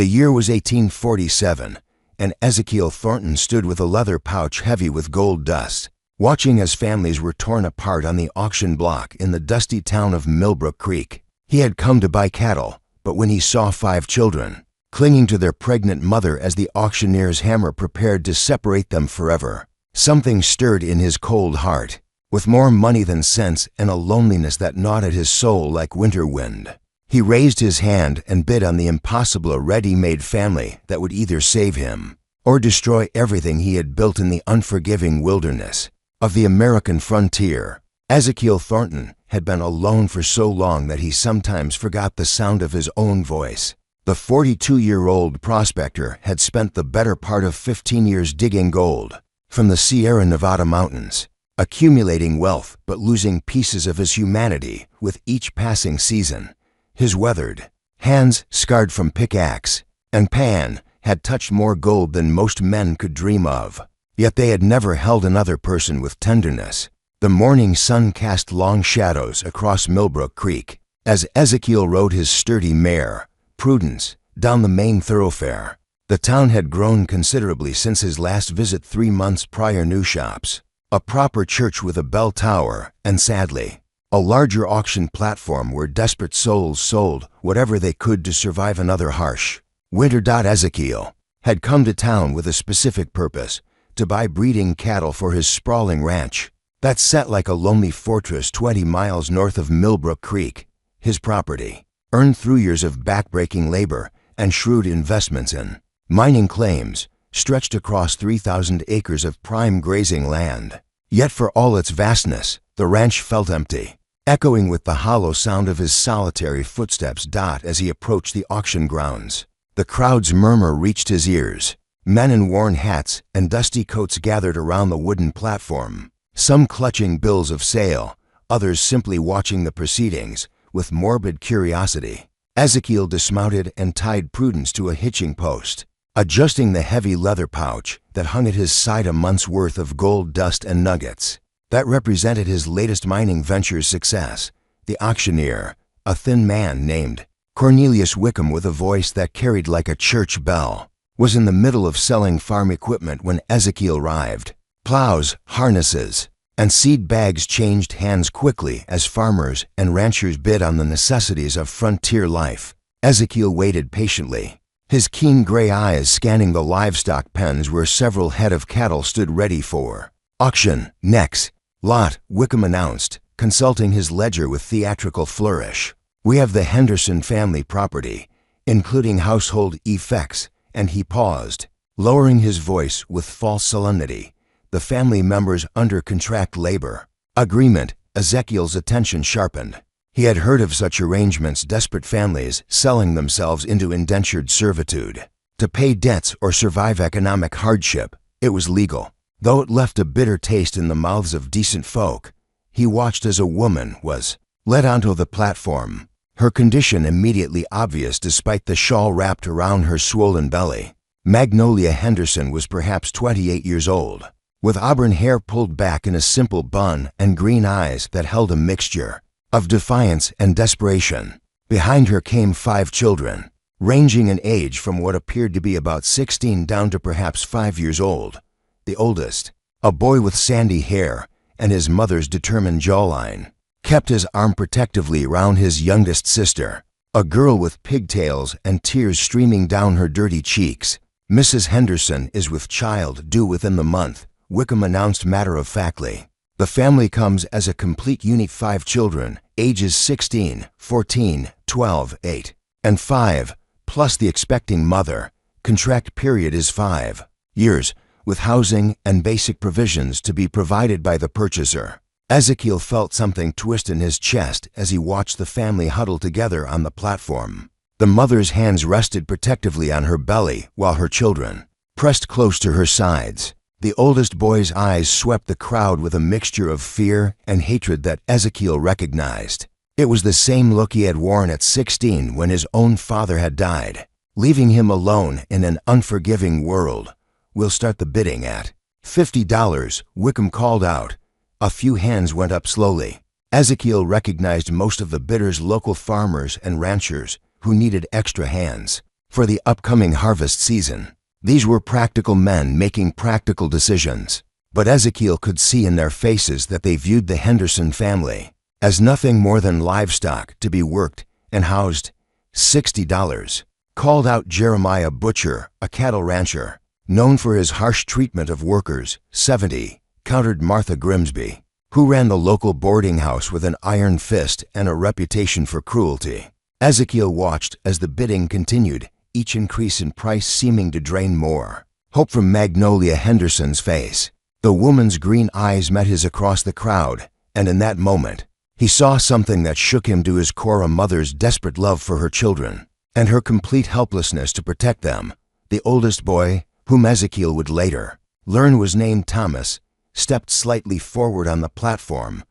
The year was 1847, and Ezekiel Thornton stood with a leather pouch heavy with gold dust, watching as families were torn apart on the auction block in the dusty town of Millbrook Creek. He had come to buy cattle, but when he saw 5 children clinging to their pregnant mother as the auctioneer's hammer prepared to separate them forever, something stirred in his cold heart. With more money than sense and a loneliness that gnawed at his soul like winter wind, he raised his hand and bid on the impossible ready-made family that would either save him or destroy everything he had built in the unforgiving wilderness of the American frontier. Ezekiel Thornton had been alone for so long that he sometimes forgot the sound of his own voice. The 42-year-old prospector had spent the better part of 15 years digging gold from the Sierra Nevada mountains, accumulating wealth but losing pieces of his humanity with each passing season. His weathered hands, scarred from pickaxe and pan, had touched more gold than most men could dream of, yet they had never held another person with tenderness. The morning sun cast long shadows across Millbrook Creek as Ezekiel rode his sturdy mare, Prudence, down the main thoroughfare. The town had grown considerably since his last visit 3 months prior. New shops, a proper church with a bell tower, and sadly, a larger auction platform where desperate souls sold whatever they could to survive another harsh winter. Ezekiel had come to town with a specific purpose: to buy breeding cattle for his sprawling ranch that sat like a lonely fortress 20 miles north of Millbrook Creek. His property, earned through years of backbreaking labor and shrewd investments in mining claims, stretched across 3,000 acres of prime grazing land. Yet for all its vastness, the ranch felt empty, echoing with the hollow sound of his solitary footsteps. As he approached the auction grounds, the crowd's murmur reached his ears. Men in worn hats and dusty coats gathered around the wooden platform, some clutching bills of sale, others simply watching the proceedings with morbid curiosity. Ezekiel dismounted and tied Prudence to a hitching post, adjusting the heavy leather pouch that hung at his side. A month's worth of gold dust and nuggets that represented his latest mining venture's success. The auctioneer, a thin man named Cornelius Wickham with a voice that carried like a church bell, was in the middle of selling farm equipment when Ezekiel arrived. Plows, harnesses, and seed bags changed hands quickly as farmers and ranchers bid on the necessities of frontier life. Ezekiel waited patiently, his keen gray eyes scanning the livestock pens where several head of cattle stood ready for auction. Next lot, Wickham announced, consulting his ledger with theatrical flourish. We have the Henderson family property, including household effects, and he paused, lowering his voice with false solemnity. The family members under contract labor agreement. Ezekiel's attention sharpened. He had heard of such arrangements: desperate families selling themselves into indentured servitude to pay debts or survive economic hardship. It was legal, though it left a bitter taste in the mouths of decent folk. He watched as a woman was led onto the platform, her condition immediately obvious despite the shawl wrapped around her swollen belly. Magnolia Henderson was perhaps 28 years old, with auburn hair pulled back in a simple bun and green eyes that held a mixture of defiance and desperation. Behind her came 5 children, ranging in age from what appeared to be about 16 down to perhaps 5 years old. The oldest, a boy with sandy hair and his mother's determined jawline, kept his arm protectively round his youngest sister, a girl with pigtails and tears streaming down her dirty cheeks. Mrs. Henderson is with child due within the month, Wickham announced matter-of-factly. The family comes as a complete unit: 5 children, ages 16, 14, 12, 8, and 5, plus the expecting mother. Contract period is 5 years, with housing and basic provisions to be provided by the purchaser. Ezekiel felt something twist in his chest as he watched the family huddle together on the platform. The mother's hands rested protectively on her belly while her children pressed close to her sides. The oldest boy's eyes swept the crowd with a mixture of fear and hatred that Ezekiel recognized. It was the same look he had worn at 16 when his own father had died, leaving him alone in an unforgiving world. We'll start the bidding at $50, Wickham called out. A few hands went up slowly. Ezekiel recognized most of the bidders: local farmers and ranchers who needed extra hands. for the upcoming harvest season. These were practical men making practical decisions, but Ezekiel could see in their faces that they viewed the Henderson family as nothing more than livestock to be worked and housed. $60, called out Jeremiah Butcher, a cattle rancher, known for his harsh treatment of workers. 70, countered Martha Grimsby, who ran the local boarding house with an iron fist and a reputation for cruelty. Ezekiel watched as the bidding continued, each increase in price seeming to drain more hope from Magnolia Henderson's face. The woman's green eyes met his across the crowd, and in that moment, he saw something that shook him to his core: a mother's desperate love for her children, and her complete helplessness to protect them. The oldest boy, whom Ezekiel would later learn was named Thomas, stepped slightly forward on the platform.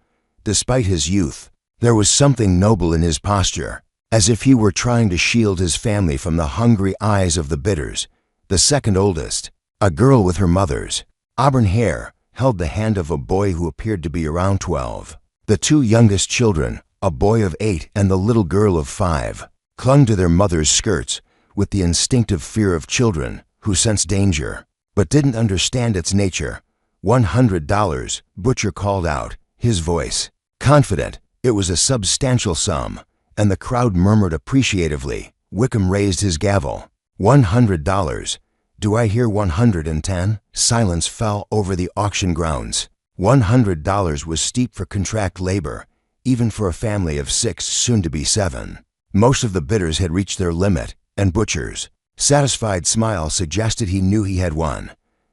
Despite his youth, there was something noble in his posture, as if he were trying to shield his family from the hungry eyes of the bidders. The second oldest, a girl with her mother's auburn hair, held the hand of a boy who appeared to be around 12. The two youngest children, a boy of 8 and the little girl of 5, clung to their mother's skirts with the instinctive fear of children who sense danger, but didn't understand its nature. $100, Butcher called out, his voice confident. It was a substantial sum, and the crowd murmured appreciatively. Wickham raised his gavel. $100. Do I hear 110? Silence fell over the auction grounds. $100 was steep for contract labor, even for a family of 6, soon to be 7. Most of the bidders had reached their limit, and Butcher's satisfied smile suggested he knew he had won.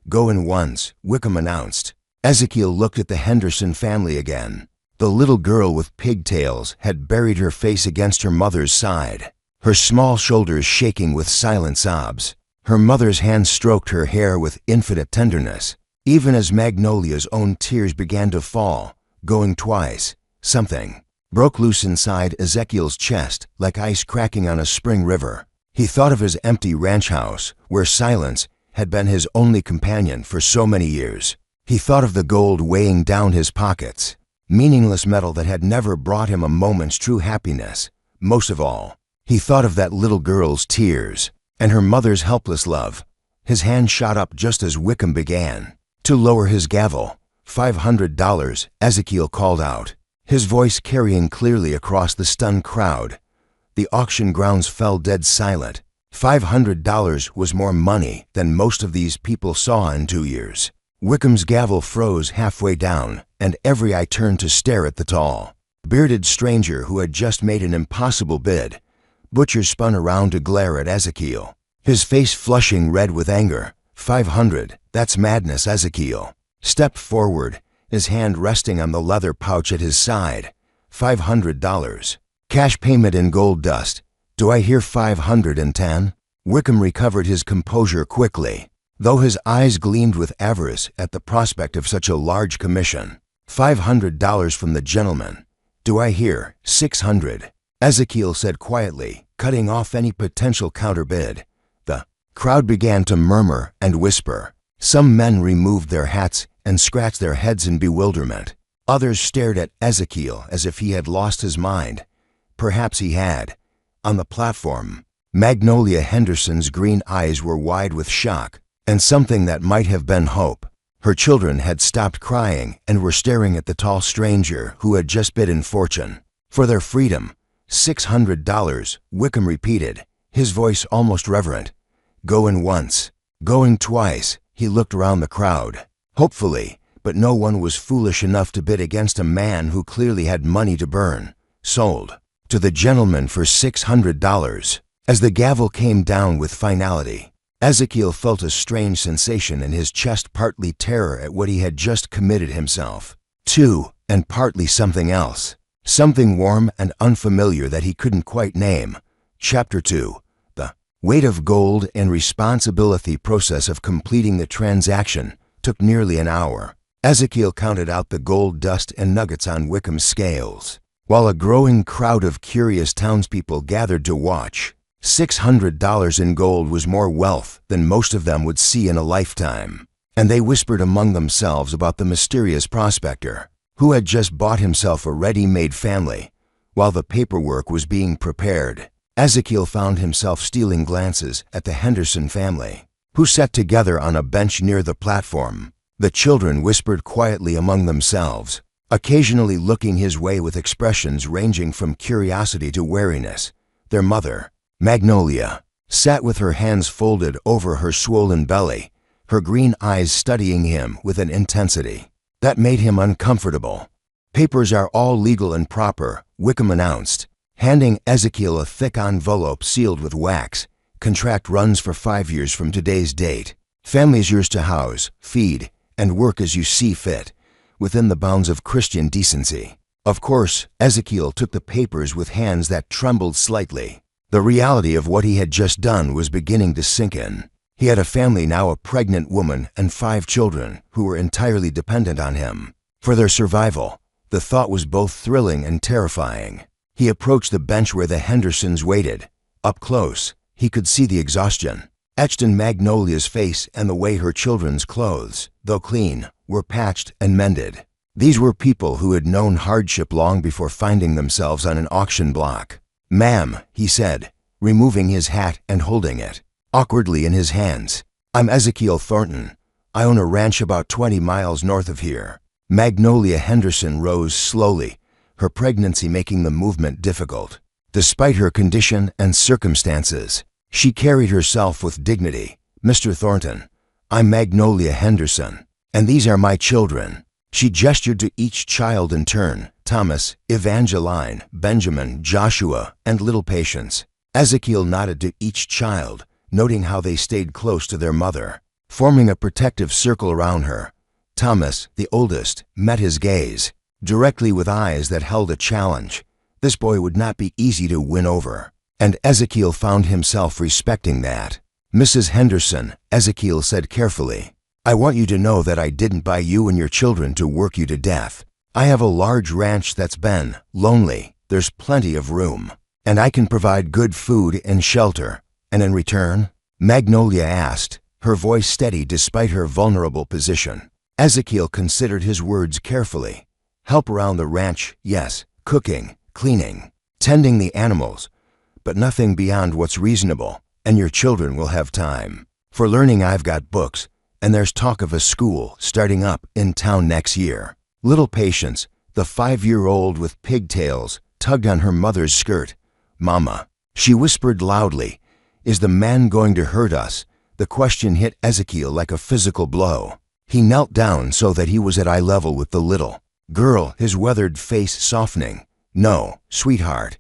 Going once, Wickham announced. Ezekiel looked at the Henderson family again. The little girl with pigtails had buried her face against her mother's side, her small shoulders shaking with silent sobs. Her mother's hand stroked her hair with infinite tenderness, even as Magnolia's own tears began to fall. Going twice, something broke loose inside Ezekiel's chest like ice cracking on a spring river. He thought of his empty ranch house, where silence had been his only companion for so many years. He thought of the gold weighing down his pockets, meaningless metal that had never brought him a moment's true happiness. Most of all, he thought of that little girl's tears and her mother's helpless love. His hand shot up just as Wickham began to lower his gavel. $500, Ezekiel called out, his voice carrying clearly across the stunned crowd. The auction grounds fell dead silent. $500 was more money than most of these people saw in 2 years. Wickham's gavel froze halfway down, and every eye turned to stare at the tall, bearded stranger who had just made an impossible bid. Butcher spun around to glare at Ezekiel, his face flushing red with anger. $500, that's madness. Ezekiel stepped forward, his hand resting on the leather pouch at his side. $500. Cash payment in gold dust. Do I hear 510? Wickham recovered his composure quickly, though his eyes gleamed with avarice at the prospect of such a large commission. $500 from the gentleman. Do I hear 600? Ezekiel said quietly, cutting off any potential counterbid. The crowd began to murmur and whisper. Some men removed their hats and scratched their heads in bewilderment. Others stared at Ezekiel as if he had lost his mind. Perhaps he had. On the platform, Magnolia Henderson's green eyes were wide with shock and something that might have been hope. Her children had stopped crying and were staring at the tall stranger who had just bid in fortune for their freedom. $600, Wickham repeated, his voice almost reverent. Going once, going twice. He looked around the crowd, hopefully, but no one was foolish enough to bid against a man who clearly had money to burn. Sold to the gentleman for $600. As the gavel came down with finality, Ezekiel felt a strange sensation in his chest, partly terror at what he had just committed himself to, and partly something else, something warm and unfamiliar that he couldn't quite name. Chapter 2. The weight of gold and responsibility process of completing the transaction took nearly an hour. Ezekiel counted out the gold dust and nuggets on Wickham's scales, while a growing crowd of curious townspeople gathered to watch. $600 in gold was more wealth than most of them would see in a lifetime, and they whispered among themselves about the mysterious prospector who had just bought himself a ready-made family while the paperwork was being prepared. Ezekiel found himself stealing glances at the Henderson family, who sat together on a bench near the platform. The children whispered quietly among themselves, occasionally looking his way with expressions ranging from curiosity to wariness. Their mother, Magnolia, sat with her hands folded over her swollen belly, her green eyes studying him with an intensity that made him uncomfortable. "Papers are all legal and proper," Wickham announced, handing Ezekiel a thick envelope sealed with wax. "Contract runs for 5 years from today's date. Family's yours to house, feed, and work as you see fit, within the bounds of Christian decency." Of course, Ezekiel took the papers with hands that trembled slightly. The reality of what he had just done was beginning to sink in. He had a family now, a pregnant woman and 5 children who were entirely dependent on him for their survival. The thought was both thrilling and terrifying. He approached the bench where the Hendersons waited. Up close, he could see the exhaustion etched in Magnolia's face and the way her children's clothes, though clean, were patched and mended. These were people who had known hardship long before finding themselves on an auction block. "Ma'am," he said, removing his hat and holding it awkwardly in his hands. "I'm Ezekiel Thornton. I own a ranch about 20 miles north of here." Magnolia Henderson rose slowly, her pregnancy making the movement difficult. Despite her condition and circumstances, she carried herself with dignity. "Mr. Thornton, I'm Magnolia Henderson, and these are my children." She gestured to each child in turn: Thomas, Evangeline, Benjamin, Joshua, and little Patience. Ezekiel nodded to each child, noting how they stayed close to their mother, forming a protective circle around her. Thomas, the oldest, met his gaze directly with eyes that held a challenge. This boy would not be easy to win over, and Ezekiel found himself respecting that. "Mrs. Henderson," Ezekiel said carefully, "I want you to know that I didn't buy you and your children to work you to death. I have a large ranch that's been lonely. There's plenty of room, and I can provide good food and shelter." "And in return?" Magnolia asked, her voice steady despite her vulnerable position. Ezekiel considered his words carefully. "Help around the ranch, yes, cooking, cleaning, tending the animals, but nothing beyond what's reasonable, and your children will have time. For learning, I've got books, and there's talk of a school starting up in town next year." Little Patience, the 5-year-old with pigtails, tugged on her mother's skirt. "Mama," she whispered loudly, "is the man going to hurt us?" The question hit Ezekiel like a physical blow. He knelt down so that he was at eye level with the little girl, his weathered face softening. "No, sweetheart,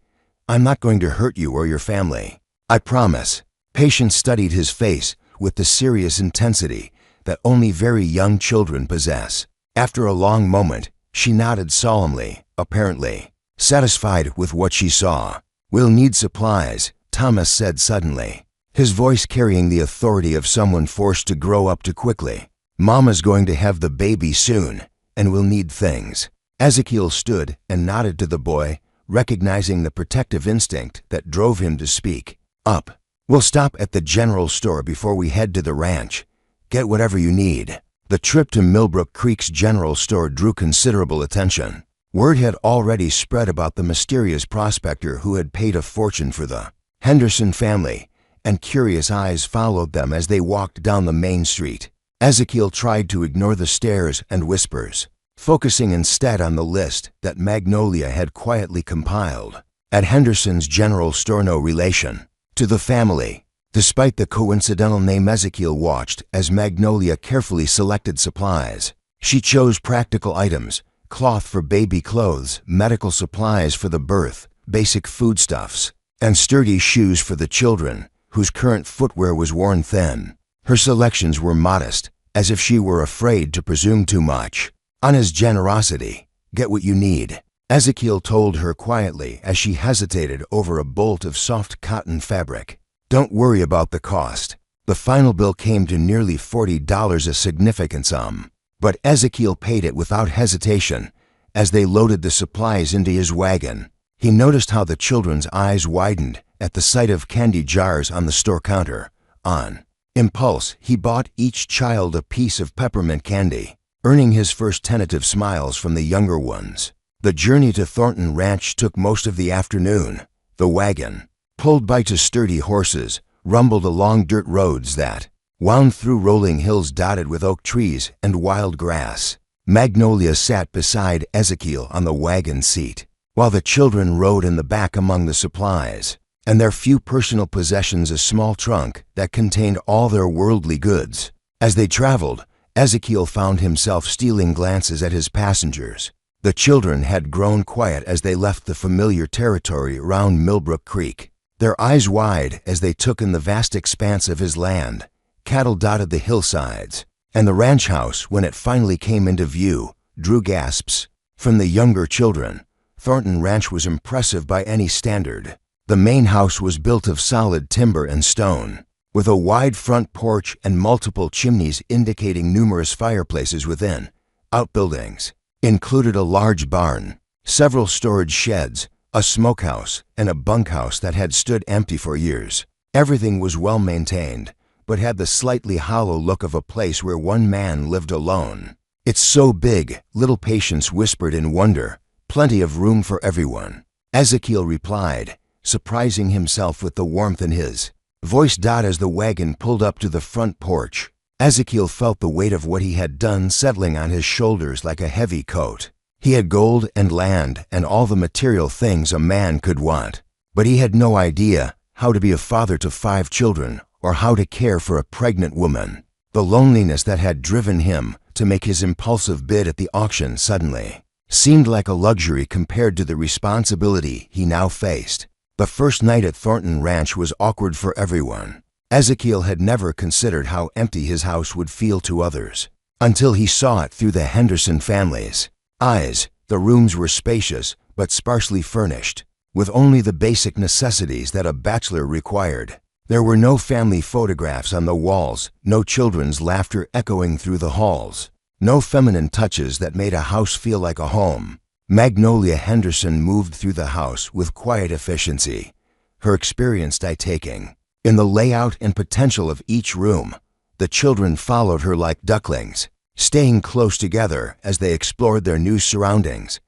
I'm not going to hurt you or your family. I promise." Patience studied his face with the serious intensity that only very young children possess. After a long moment, she nodded solemnly, apparently satisfied with what she saw. "We'll need supplies," Thomas said suddenly, his voice carrying the authority of someone forced to grow up too quickly. "Mama's going to have the baby soon, and we'll need things." Ezekiel stood and nodded to the boy, recognizing the protective instinct that drove him to speak. "Up. We'll stop at the general store before we head to the ranch. Get whatever you need." The trip to Millbrook Creek's general store drew considerable attention. Word had already spread about the mysterious prospector who had paid a fortune for the Henderson family, and curious eyes followed them as they walked down the main street. Ezekiel tried to ignore the stares and whispers, focusing instead on the list that Magnolia had quietly compiled. At Henderson's general store, no relation to the family, despite the coincidental name. Ezekiel watched as Magnolia carefully selected supplies. She chose practical items: cloth for baby clothes, medical supplies for the birth, basic foodstuffs, and sturdy shoes for the children, whose current footwear was worn thin. Her selections were modest, as if she were afraid to presume too much on his generosity. "Get what you need," Ezekiel told her quietly as she hesitated over a bolt of soft cotton fabric. "Don't worry about the cost." The final bill came to nearly $40, a significant sum, but Ezekiel paid it without hesitation as they loaded the supplies into his wagon. He noticed how the children's eyes widened at the sight of candy jars on the store counter. On impulse, he bought each child a piece of peppermint candy, earning his first tentative smiles from the younger ones. The journey to Thornton Ranch took most of the afternoon. The wagon, pulled by two sturdy horses, rumbled along dirt roads that wound through rolling hills dotted with oak trees and wild grass. Magnolia sat beside Ezekiel on the wagon seat, while the children rode in the back among the supplies, and their few personal possessions a small trunk that contained all their worldly goods. As they traveled, Ezekiel found himself stealing glances at his passengers. The children had grown quiet as they left the familiar territory around Millbrook Creek, their eyes wide as they took in the vast expanse of his land. Cattle dotted the hillsides, and the ranch house, when it finally came into view, drew gasps from the younger children. Thornton Ranch was impressive by any standard. The main house was built of solid timber and stone, with a wide front porch and multiple chimneys indicating numerous fireplaces within. Outbuildings included a large barn, several storage sheds, a smokehouse, and a bunkhouse that had stood empty for years. Everything was well maintained, but had the slightly hollow look of a place where one man lived alone. "It's so big," little Patience whispered in wonder. "Plenty of room for everyone," Ezekiel replied, surprising himself with the warmth in his voice. As the wagon pulled up to the front porch, Ezekiel felt the weight of what he had done settling on his shoulders like a heavy coat. He had gold and land and all the material things a man could want, but he had no idea how to be a father to 5 children or how to care for a pregnant woman. The loneliness that had driven him to make his impulsive bid at the auction suddenly seemed like a luxury compared to the responsibility he now faced. The first night at Thornton Ranch was awkward for everyone. Ezekiel had never considered how empty his house would feel to others, until he saw it through the Henderson family's eyes. The rooms were spacious but sparsely furnished, with only the basic necessities that a bachelor required. There were no family photographs on the walls, no children's laughter echoing through the halls, no feminine touches that made a house feel like a home. Magnolia Henderson moved through the house with quiet efficiency, her experience taking in the layout and potential of each room. The children followed her like ducklings, staying close together as they explored their new surroundings.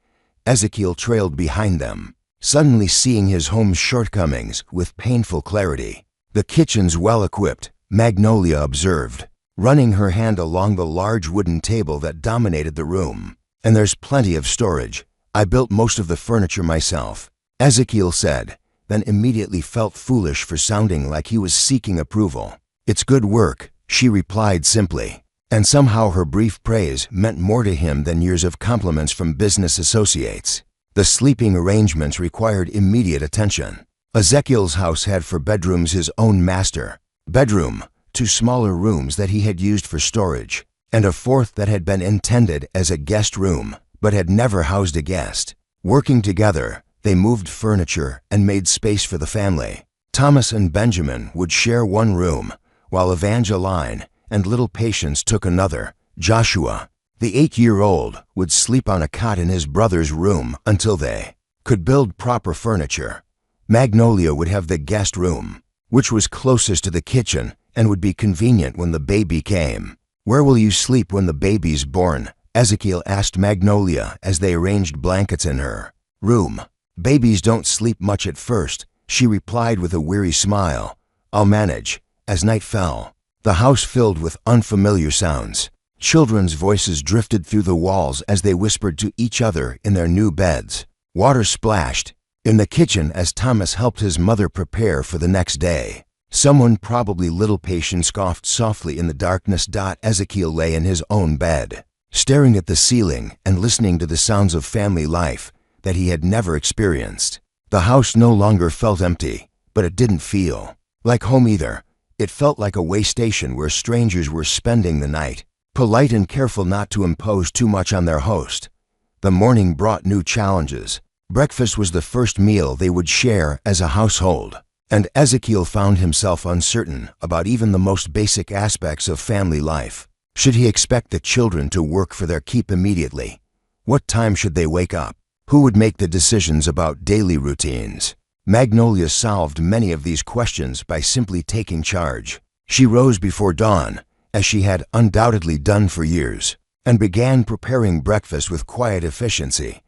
Ezekiel trailed behind them, suddenly seeing his home's shortcomings with painful clarity. "The kitchen's well-equipped," Magnolia observed, running her hand along the large wooden table that dominated the room. "And there's plenty of storage. I built most of the furniture myself," Ezekiel said, then immediately felt foolish for sounding like he was seeking approval. "It's good work," she replied simply, and somehow her brief praise meant more to him than years of compliments from business associates. The sleeping arrangements required immediate attention. Ezekiel's house had for bedrooms his own master bedroom, 2 smaller rooms that he had used for storage, and a 4th that had been intended as a guest room, but had never housed a guest. Working together, they moved furniture and made space for the family. Thomas and Benjamin would share one room, while Evangeline and little Patience took another. Joshua, the 8-year-old, would sleep on a cot in his brother's room until they could build proper furniture. Magnolia would have the guest room, which was closest to the kitchen and would be convenient when the baby came. "Where will you sleep when the baby's born?" Ezekiel asked Magnolia as they arranged blankets in her room. "Babies don't sleep much at first," she replied with a weary smile. "I'll manage." As night fell, the house filled with unfamiliar sounds. Children's voices drifted through the walls as they whispered to each other in their new beds. Water splashed in the kitchen as Thomas helped his mother prepare for the next day. Someone, probably little Patience, scoffed softly in the darkness. Ezekiel lay in his own bed, staring at the ceiling and listening to the sounds of family life that he had never experienced. The house no longer felt empty, but it didn't feel like home either. It felt like a way station where strangers were spending the night, polite and careful not to impose too much on their host. The morning brought new challenges. Breakfast was the first meal they would share as a household, and Ezekiel found himself uncertain about even the most basic aspects of family life. Should he expect the children to work for their keep immediately? What time should they wake up? Who would make the decisions about daily routines? Magnolia solved many of these questions by simply taking charge. She rose before dawn, as she had undoubtedly done for years, and began preparing breakfast with quiet efficiency.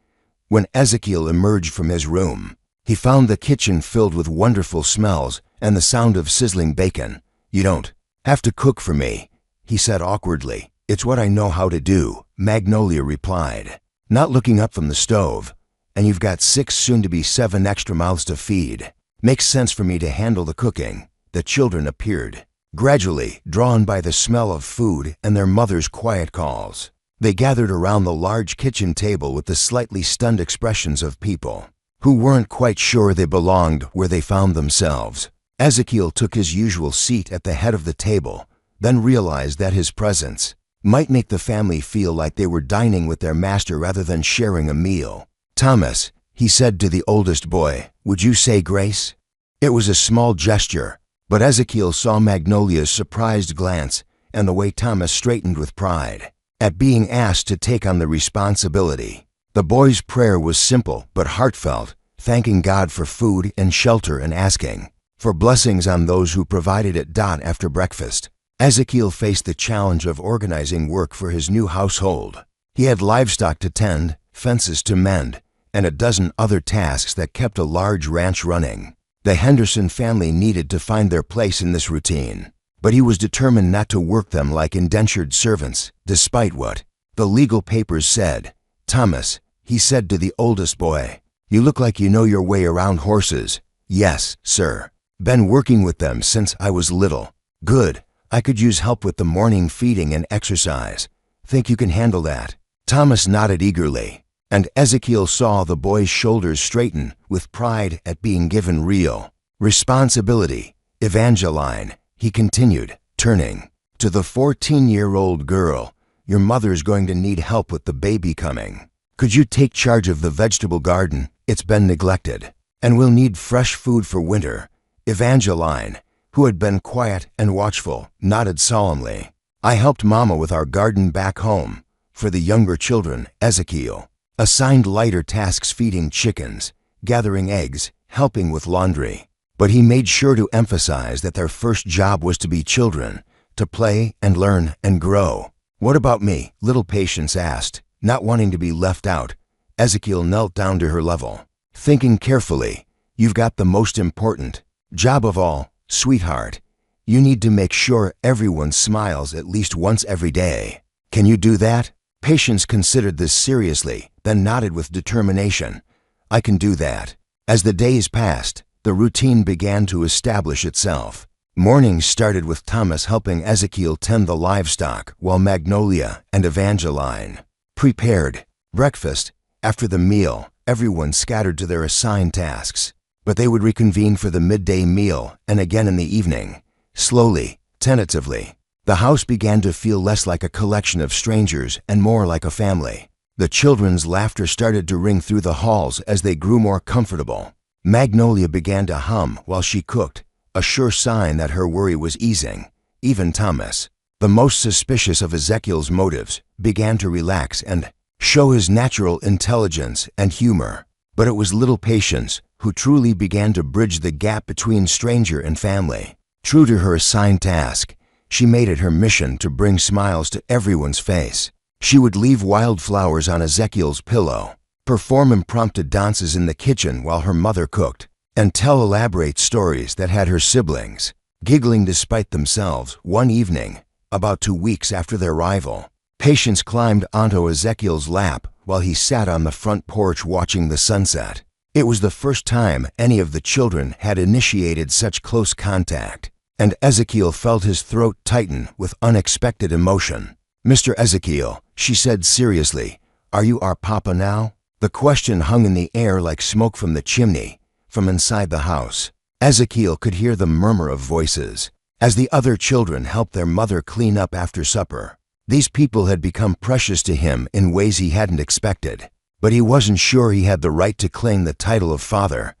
When Ezekiel emerged from his room, He found the kitchen filled with wonderful smells and the sound of sizzling bacon. "You don't have to cook for me," he said awkwardly. "It's what I know how to do," Magnolia replied, not looking up from the stove. "And you've got 6, soon to be 7 extra mouths to feed. Makes sense for me to handle the cooking." The children appeared, gradually drawn by the smell of food and their mother's quiet calls. They gathered around the large kitchen table with the slightly stunned expressions of people who weren't quite sure they belonged where they found themselves. Ezekiel took his usual seat at the head of the table, then realized that his presence might make the family feel like they were dining with their master rather than sharing a meal. "Thomas," he said to the oldest boy, "would you say grace?" It was a small gesture, but Ezekiel saw Magnolia's surprised glance and the way Thomas straightened with pride at being asked to take on the responsibility. The boy's prayer was simple but heartfelt, thanking God for food and shelter and asking for blessings on those who provided it. After breakfast, Ezekiel faced the challenge of organizing work for his new household. He had livestock to tend, fences to mend, and a dozen other tasks that kept a large ranch running. The Henderson family needed to find their place in this routine, but he was determined not to work them like indentured servants, despite what the legal papers said. "Thomas," he said to the oldest boy, "you look like you know your way around horses." "Yes, sir. Been working with them since I was little." "Good. I could use help with the morning feeding and exercise. Think you can handle that?" Thomas nodded eagerly, and Ezekiel saw the boy's shoulders straighten with pride at being given real responsibility. "Evangeline," he continued, turning to the 14-year-old girl, "your mother's going to need help with the baby coming. Could you take charge of the vegetable garden? It's been neglected. And we'll need fresh food for winter." Evangeline, who had been quiet and watchful, nodded solemnly. "I helped Mama with our garden back home." For the younger children, Ezekiel assigned lighter tasks, feeding chickens, gathering eggs, helping with laundry. But he made sure to emphasize that their first job was to be children, to play and learn and grow. "What about me?" little Patience asked, not wanting to be left out. Ezekiel knelt down to her level, thinking carefully. "You've got the most important job of all, sweetheart. You need to make sure everyone smiles at least once every day. Can you do that?" Patience considered this seriously, then nodded with determination. "I can do that." As the days passed, the routine began to establish itself. Mornings started with Thomas helping Ezekiel tend the livestock while Magnolia and Evangeline prepared breakfast. After the meal, everyone scattered to their assigned tasks, but they would reconvene for the midday meal and again in the evening. Slowly, tentatively, the house began to feel less like a collection of strangers and more like a family. The children's laughter started to ring through the halls as they grew more comfortable. Magnolia began to hum while she cooked, a sure sign that her worry was easing. Even Thomas, the most suspicious of Ezekiel's motives, began to relax and show his natural intelligence and humor. But it was little Patience who truly began to bridge the gap between stranger and family. True to her assigned task, she made it her mission to bring smiles to everyone's face. She would leave wildflowers on Ezekiel's pillow, perform impromptu dances in the kitchen while her mother cooked, and tell elaborate stories that had her siblings giggling despite themselves. One evening, about 2 weeks after their arrival, Patience climbed onto Ezekiel's lap while he sat on the front porch watching the sunset. It was the first time any of the children had initiated such close contact, and Ezekiel felt his throat tighten with unexpected emotion. "Mr. Ezekiel," she said seriously, "are you our papa now?" The question hung in the air like smoke from the chimney. From inside the house, Ezekiel could hear the murmur of voices as the other children helped their mother clean up after supper. These people had become precious to him in ways he hadn't expected, but he wasn't sure he had the right to claim the title of father.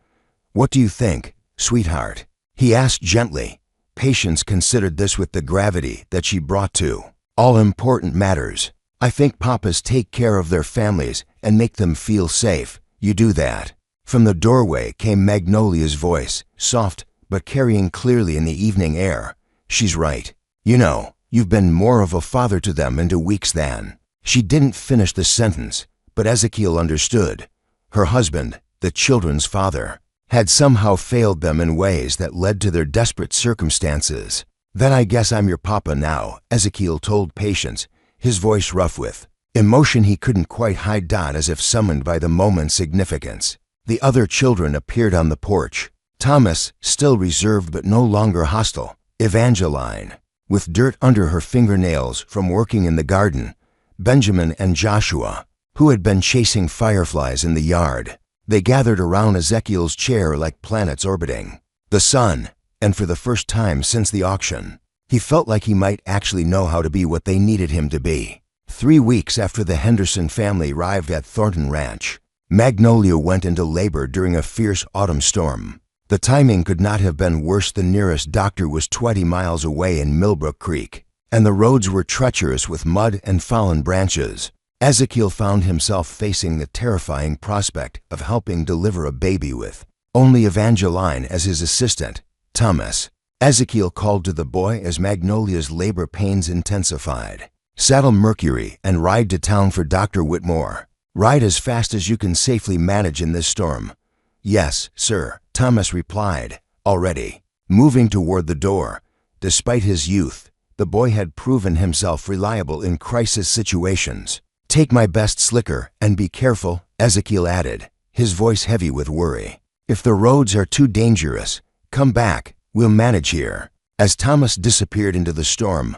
"What do you think, sweetheart?" he asked gently. Patience considered this with the gravity that she brought to all important matters. "I think papas take care of their families and make them feel safe. You do that." From the doorway came Magnolia's voice, soft but carrying clearly in the evening air. "She's right. You know, you've been more of a father to them in 2 weeks than." She didn't finish the sentence, but Ezekiel understood. Her husband, the children's father, had somehow failed them in ways that led to their desperate circumstances. "Then I guess I'm your papa now," Ezekiel told Patience, his voice rough with emotion he couldn't quite hide. As if summoned by the moment's significance, the other children appeared on the porch. Thomas, still reserved but no longer hostile. Evangeline, with dirt under her fingernails from working in the garden. Benjamin and Joshua, who had been chasing fireflies in the yard. They gathered around Ezekiel's chair like planets orbiting the sun, and for the first time since the auction, he felt like he might actually know how to be what they needed him to be. 3 weeks after the Henderson family arrived at Thornton Ranch, Magnolia went into labor during a fierce autumn storm. The timing could not have been worse. The nearest doctor was 20 miles away in Millbrook Creek, and the roads were treacherous with mud and fallen branches. Ezekiel found himself facing the terrifying prospect of helping deliver a baby with only Evangeline as his assistant. "Thomas," Ezekiel called to the boy as Magnolia's labor pains intensified. "Saddle Mercury and ride to town for Dr. Whitmore. Ride as fast as you can safely manage in this storm." "Yes, sir," Thomas replied, already moving toward the door. Despite his youth, the boy had proven himself reliable in crisis situations. "Take my best slicker and be careful," Ezekiel added, his voice heavy with worry. "If the roads are too dangerous, come back. We'll manage here." As Thomas disappeared into the storm,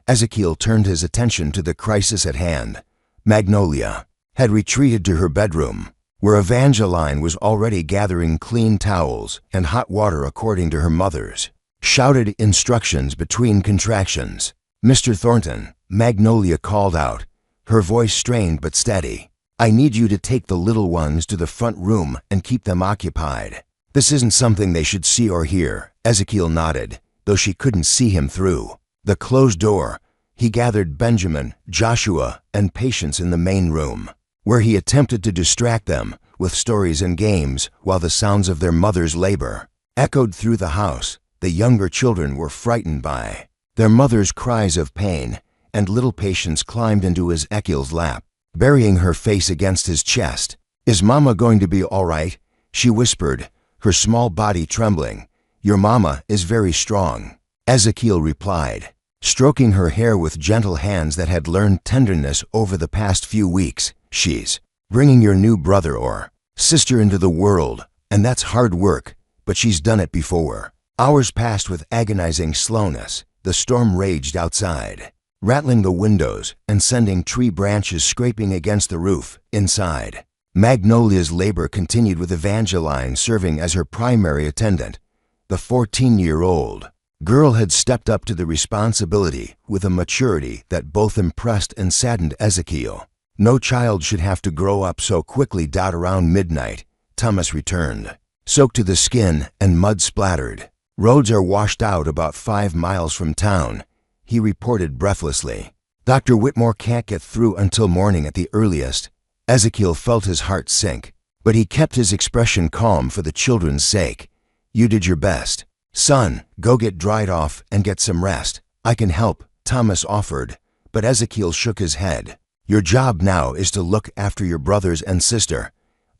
Ezekiel turned his attention to the crisis at hand. Magnolia had retreated to her bedroom, where Evangeline was already gathering clean towels and hot water according to her mother's shouted instructions between contractions. "Mr. Thornton," Magnolia called out, her voice strained but steady. "I need you to take the little ones to the front room and keep them occupied." "This isn't something they should see or hear," Ezekiel nodded, though she couldn't see him through the closed door. He gathered Benjamin, Joshua, and Patience in the main room, where he attempted to distract them with stories and games while the sounds of their mother's labor echoed through the house. The younger children were frightened by their mother's cries of pain, and little Patience climbed into Ezekiel's lap, burying her face against his chest. "Is Mama going to be all right?" she whispered, her small body trembling. "Your mama is very strong," Ezekiel replied, stroking her hair with gentle hands that had learned tenderness over the past few weeks. "She's bringing your new brother or sister into the world, and that's hard work, but she's done it before." Hours passed with agonizing slowness. The storm raged outside, rattling the windows and sending tree branches scraping against the roof inside. Magnolia's labor continued with Evangeline serving as her primary attendant. The 14-year-old girl had stepped up to the responsibility with a maturity that both impressed and saddened Ezekiel. No child should have to grow up so quickly. Around midnight, Thomas returned, soaked to the skin and mud splattered. "Roads are washed out about 5 miles from town," he reported breathlessly. "Dr. Whitmore can't get through until morning at the earliest." Ezekiel felt his heart sink, but he kept his expression calm for the children's sake. "You did your best. Son, go get dried off and get some rest." "I can help," Thomas offered, but Ezekiel shook his head. "Your job now is to look after your brothers and sister.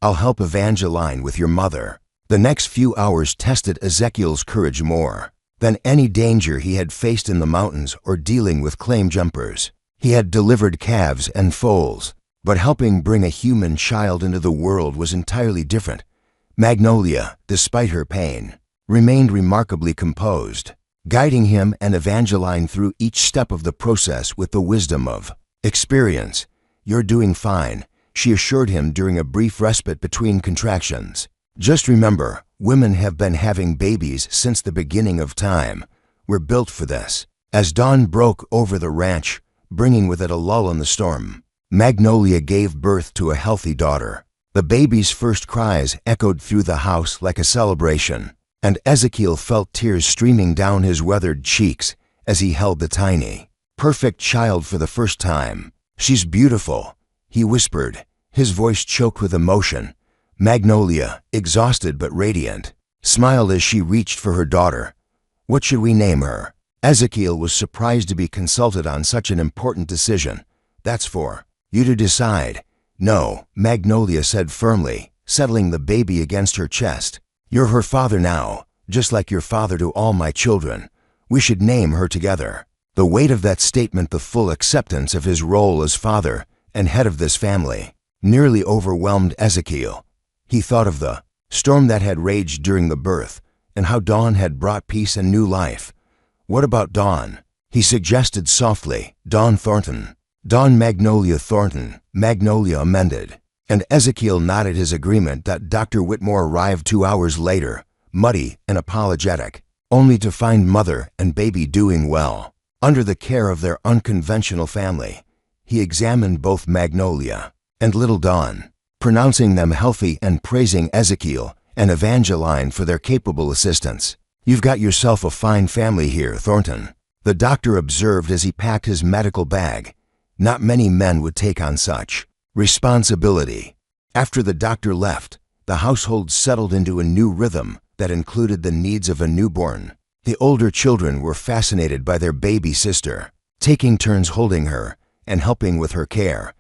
I'll help Evangeline with your mother." The next few hours tested Ezekiel's courage more than any danger he had faced in the mountains or dealing with claim jumpers. He had delivered calves and foals, but helping bring a human child into the world was entirely different. Magnolia, despite her pain, remained remarkably composed, guiding him and Evangeline through each step of the process with the wisdom of experience. "You're doing fine," she assured him during a brief respite between contractions. "Just remember, women have been having babies since the beginning of time. We're built for this." As dawn broke over the ranch, bringing with it a lull in the storm, Magnolia gave birth to a healthy daughter. The baby's first cries echoed through the house like a celebration, and Ezekiel felt tears streaming down his weathered cheeks as he held the tiny, perfect child for the first time. "She's beautiful," he whispered, his voice choked with emotion. Magnolia, exhausted but radiant, smiled as she reached for her daughter. "What should we name her?" Ezekiel was surprised to be consulted on such an important decision. "That's for you to decide." "No," Magnolia said firmly, settling the baby against her chest. You're her father now, just like your father to all my children. We should name her together." The weight of that statement, the full acceptance of his role as father and head of this family, nearly overwhelmed Ezekiel. He thought of the storm that had raged during the birth and how Dawn had brought peace and new life. "What about Dawn?" he suggested softly. "Dawn Thornton." "Dawn Magnolia Thornton," Magnolia amended. And Ezekiel nodded his agreement. That Dr. Whitmore arrived 2 hours later, muddy and apologetic, only to find mother and baby doing well. Under the care of their unconventional family, he examined both Magnolia and little Dawn, pronouncing them healthy and praising Ezekiel and Evangeline for their capable assistance. "You've got yourself a fine family here, Thornton," the doctor observed as he packed his medical bag. Not many men would take on such responsibility. After the doctor left, the household settled into a new rhythm that included the needs of a newborn. The older children were fascinated by their baby sister, taking turns holding her and helping with her care.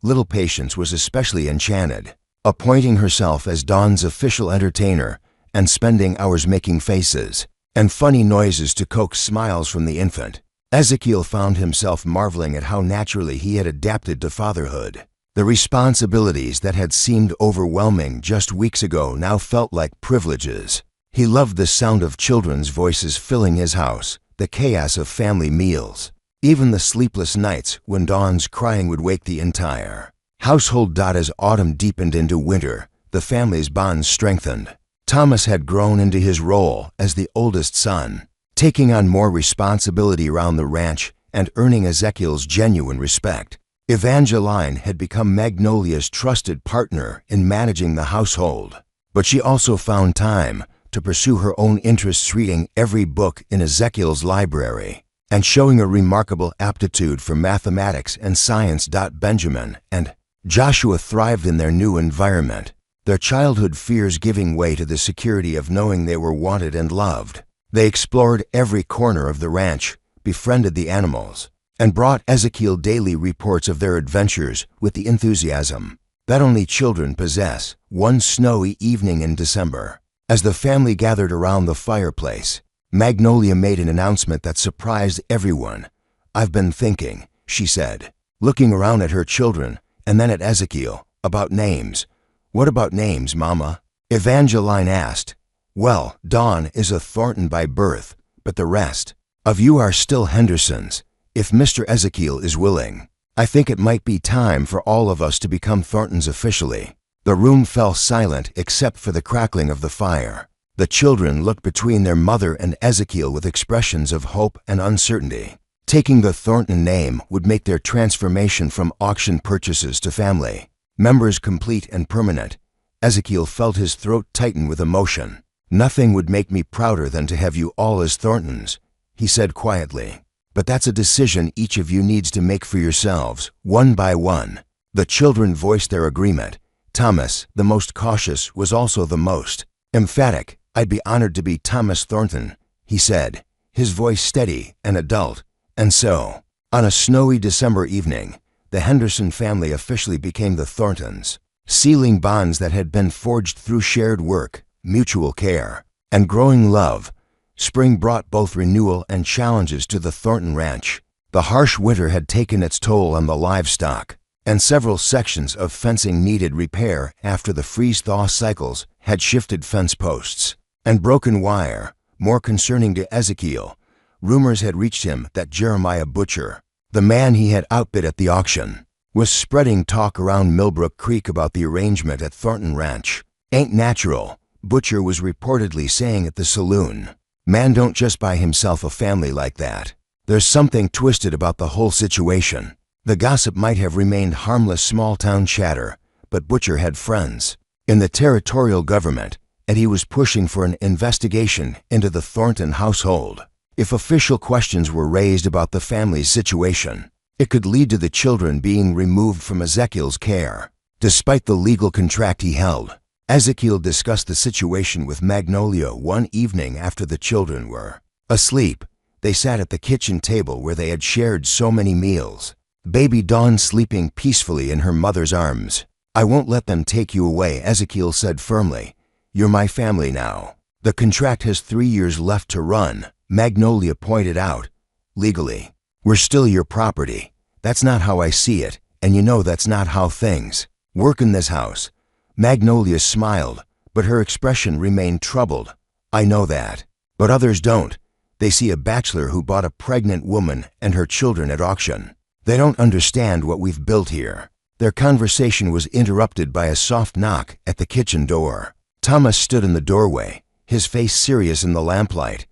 Little Patience was especially enchanted, appointing herself as Dawn's official entertainer and spending hours making faces and funny noises to coax smiles from the infant. Ezekiel found himself marveling at how naturally he had adapted to fatherhood. The responsibilities that had seemed overwhelming just weeks ago now felt like privileges. He loved the sound of children's voices filling his house, the chaos of family meals, even the sleepless nights when Dawn's crying would wake the entire household. As autumn deepened into winter, the family's bonds strengthened. Thomas had grown into his role as the oldest son, taking on more responsibility around the ranch and earning Ezekiel's genuine respect. Evangeline had become Magnolia's trusted partner in managing the household, but she also found time to pursue her own interests, reading every book in Ezekiel's library and showing a remarkable aptitude for mathematics and science. Benjamin and Joshua thrived in their new environment, their childhood fears giving way to the security of knowing they were wanted and loved. They explored every corner of the ranch, befriended the animals, and brought Ezekiel daily reports of their adventures with the enthusiasm that only children possess. One snowy evening in December, as the family gathered around the fireplace, Magnolia made an announcement that surprised everyone. "I've been thinking," she said, looking around at her children and then at Ezekiel, "about names." "What about names, Mama?" Evangeline asked. "Well, Dawn is a Thornton by birth, but the rest of you are still Hendersons, if Mr. Ezekiel is willing. I think it might be time for all of us to become Thorntons officially." The room fell silent except for the crackling of the fire. The children looked between their mother and Ezekiel with expressions of hope and uncertainty. Taking the Thornton name would make their transformation from auction purchases to family members complete and permanent. Ezekiel felt his throat tighten with emotion. "Nothing would make me prouder than to have you all as Thorntons," he said quietly. "But that's a decision each of you needs to make for yourselves, one by one." The children voiced their agreement. Thomas, the most cautious, was also the most emphatic. "I'd be honored to be Thomas Thornton," he said, his voice steady and adult. And so, on a snowy December evening, the Henderson family officially became the Thorntons, sealing bonds that had been forged through shared work, mutual care, and growing love. Spring brought both renewal and challenges to the Thornton ranch. The harsh winter had taken its toll on the livestock, and several sections of fencing needed repair after the freeze-thaw cycles had shifted fence posts and broken wire. More concerning to Ezekiel, rumors had reached him that Jeremiah Butcher, the man he had outbid at the auction, was spreading talk around Millbrook Creek about the arrangement at Thornton Ranch. "Ain't natural," Butcher was reportedly saying at the saloon. "Man don't just buy himself a family like that. There's something twisted about the whole situation." The gossip might have remained harmless small-town chatter, but Butcher had friends in the territorial government, and he was pushing for an investigation into the Thornton household. If official questions were raised about the family's situation, it could lead to the children being removed from Ezekiel's care. Despite the legal contract he held, Ezekiel discussed the situation with Magnolia one evening after the children were asleep. They sat at the kitchen table where they had shared so many meals, baby Dawn sleeping peacefully in her mother's arms. "I won't let them take you away," Ezekiel said firmly, You're my family now. The contract has 3 years left to run, Magnolia pointed out. Legally, we're still your property. That's not how I see it, and you know that's not how things work in this house. Magnolia smiled, but her expression remained troubled. I know that, but others don't. They see a bachelor who bought a pregnant woman and her children at auction. They don't understand what we've built here. Their conversation was interrupted by a soft knock at the kitchen door. Thomas stood in the doorway, his face serious in the lamplight.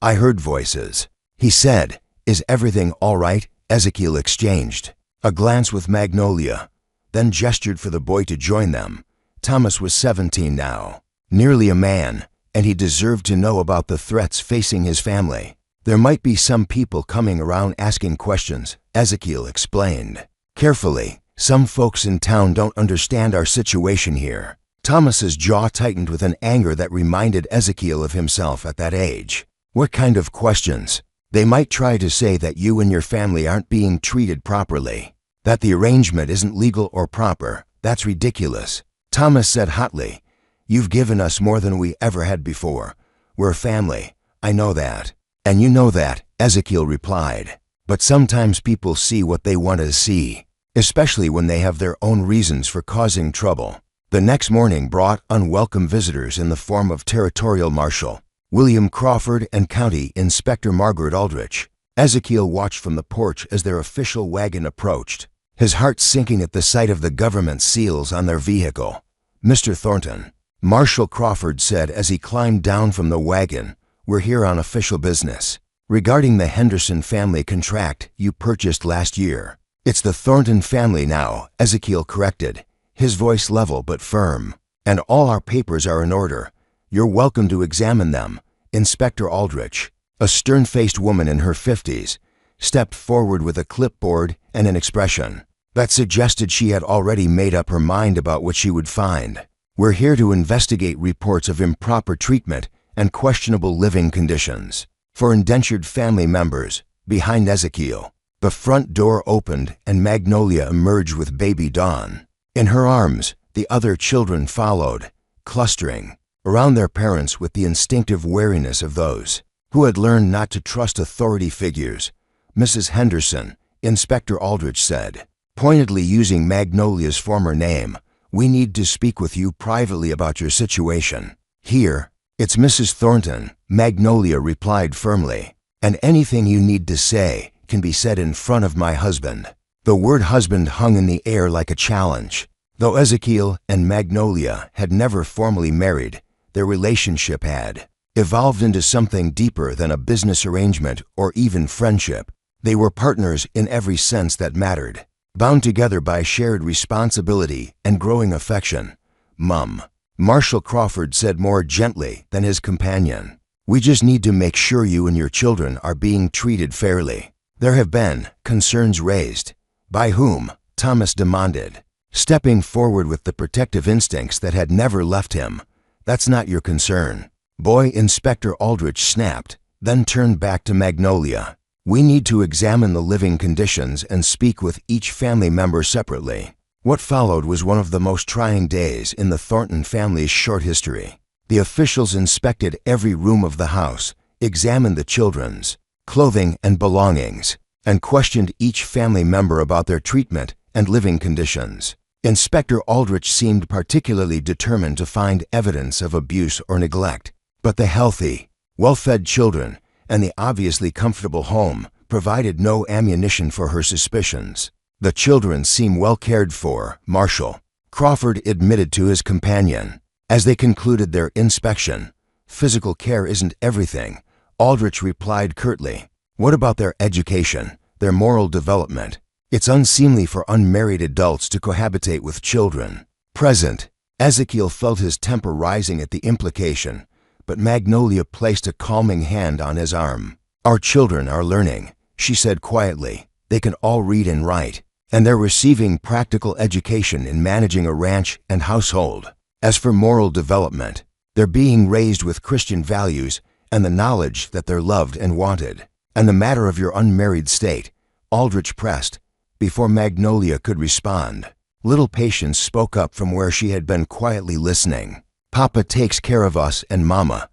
I heard voices, he said. Is everything all right? Ezekiel exchanged a glance with Magnolia, then gestured for the boy to join them. Thomas was 17 now, nearly a man, and he deserved to know about the threats facing his family. There might be some people coming around asking questions, Ezekiel explained. Carefully, some folks in town don't understand our situation here. Thomas's jaw tightened with an anger that reminded Ezekiel of himself at that age. What kind of questions? They might try to say that you and your family aren't being treated properly, that the arrangement isn't legal or proper. That's ridiculous. Thomas said hotly, You've given us more than we ever had before. We're family. I know that. And you know that, Ezekiel replied. But sometimes people see what they want to see, especially when they have their own reasons for causing trouble. The next morning brought unwelcome visitors in the form of Territorial Marshal William Crawford and County Inspector Margaret Aldrich. Ezekiel watched from the porch as their official wagon approached, his heart sinking at the sight of the government seals on their vehicle. Mr. Thornton, Marshal Crawford said as he climbed down from the wagon, we're here on official business. Regarding the Henderson family contract you purchased last year. It's the Thornton family now, Ezekiel corrected, his voice level but firm. And all our papers are in order. You're welcome to examine them. Inspector Aldrich, a stern-faced woman in her 50s, stepped forward with a clipboard and an expression that suggested she had already made up her mind about what she would find. We're here to investigate reports of improper treatment and questionable living conditions for indentured family members. Behind Ezekiel, the front door opened and Magnolia emerged with baby Dawn. In her arms, the other children followed, clustering around their parents with the instinctive wariness of those who had learned not to trust authority figures. Mrs. Henderson, Inspector Aldrich said, pointedly using Magnolia's former name, we need to speak with you privately about your situation. Here, it's Mrs. Thornton, Magnolia replied firmly, and anything you need to say can be said in front of my husband. The word husband hung in the air like a challenge. Though Ezekiel and Magnolia had never formally married, their relationship had evolved into something deeper than a business arrangement or even friendship. They were partners in every sense that mattered, bound together by shared responsibility and growing affection. Mum, Marshal Crawford said more gently than his companion. We just need to make sure you and your children are being treated fairly. There have been concerns raised. By whom? Thomas demanded, stepping forward with the protective instincts that had never left him. That's not your concern. Boy, Inspector Aldrich snapped, then turned back to Magnolia. We need to examine the living conditions and speak with each family member separately. What followed was one of the most trying days in the Thornton family's short history. The officials inspected every room of the house, examined the children's clothing and belongings, and questioned each family member about their treatment and living conditions. Inspector Aldrich seemed particularly determined to find evidence of abuse or neglect, but the healthy, well-fed children and the obviously comfortable home provided no ammunition for her suspicions. The children seem well cared for, Marshal Crawford admitted to his companion. As they concluded their inspection, physical care isn't everything, Aldrich replied curtly. What about their education, their moral development? It's unseemly for unmarried adults to cohabitate with children. Present, Ezekiel felt his temper rising at the implication, but Magnolia placed a calming hand on his arm. Our children are learning, she said quietly. They can all read and write, and they're receiving practical education in managing a ranch and household. As for moral development, they're being raised with Christian values and the knowledge that they're loved and wanted. And the matter of your unmarried state, Aldrich pressed, before Magnolia could respond. Little Patience spoke up from where she had been quietly listening. Papa takes care of us and Mama.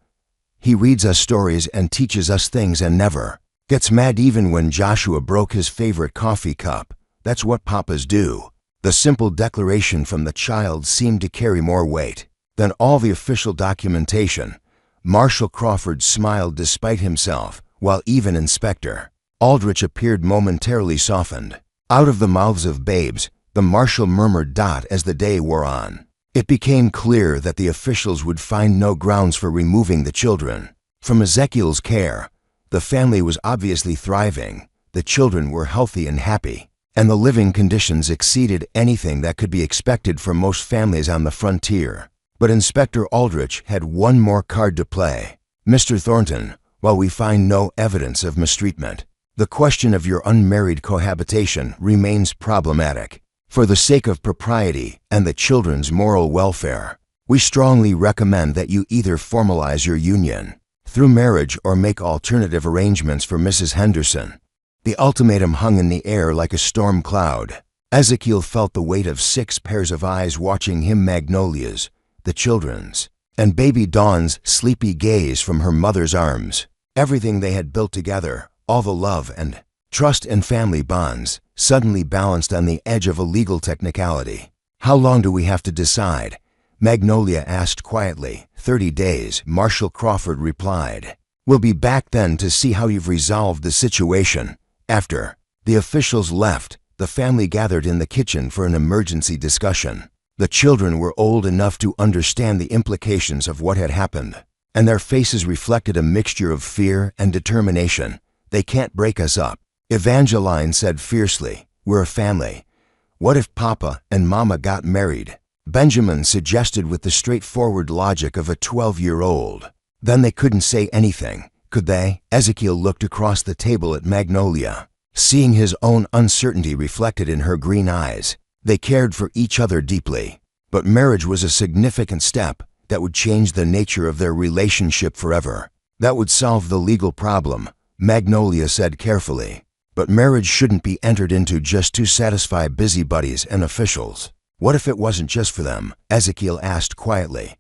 He reads us stories and teaches us things and never gets mad even when Joshua broke his favorite coffee cup. That's what papas do. The simple declaration from the child seemed to carry more weight than all the official documentation. Marshal Crawford smiled despite himself, while even Inspector Aldrich appeared momentarily softened. Out of the mouths of babes, the marshal murmured dot as the day wore on. It became clear that the officials would find no grounds for removing the children from Ezekiel's care. The family was obviously thriving, the children were healthy and happy, and the living conditions exceeded anything that could be expected from most families on the frontier. But Inspector Aldrich had one more card to play. Mr. Thornton, while we find no evidence of mistreatment, the question of your unmarried cohabitation remains problematic. For the sake of propriety and the children's moral welfare, we strongly recommend that you either formalize your union through marriage or make alternative arrangements for Mrs. Henderson. The ultimatum hung in the air like a storm cloud. Ezekiel felt the weight of 6 pairs of eyes watching him, Magnolia's, the children's, and baby Dawn's sleepy gaze from her mother's arms. Everything they had built together, all the love and trust and family bonds, suddenly balanced on the edge of a legal technicality. How long do we have to decide? Magnolia asked quietly. 30 days, Marshal Crawford replied. We'll be back then to see how you've resolved the situation. After the officials left, the family gathered in the kitchen for an emergency discussion. The children were old enough to understand the implications of what had happened, and their faces reflected a mixture of fear and determination. They can't break us up, Evangeline said fiercely. We're a family. What if Papa and Mama got married? Benjamin suggested with the straightforward logic of a 12-year-old. Then they couldn't say anything, could they? Ezekiel looked across the table at Magnolia, seeing his own uncertainty reflected in her green eyes. They cared for each other deeply, but marriage was a significant step that would change the nature of their relationship forever. That would solve the legal problem, Magnolia said carefully. But marriage shouldn't be entered into just to satisfy busybodies and officials. What if it wasn't just for them? Ezekiel asked quietly.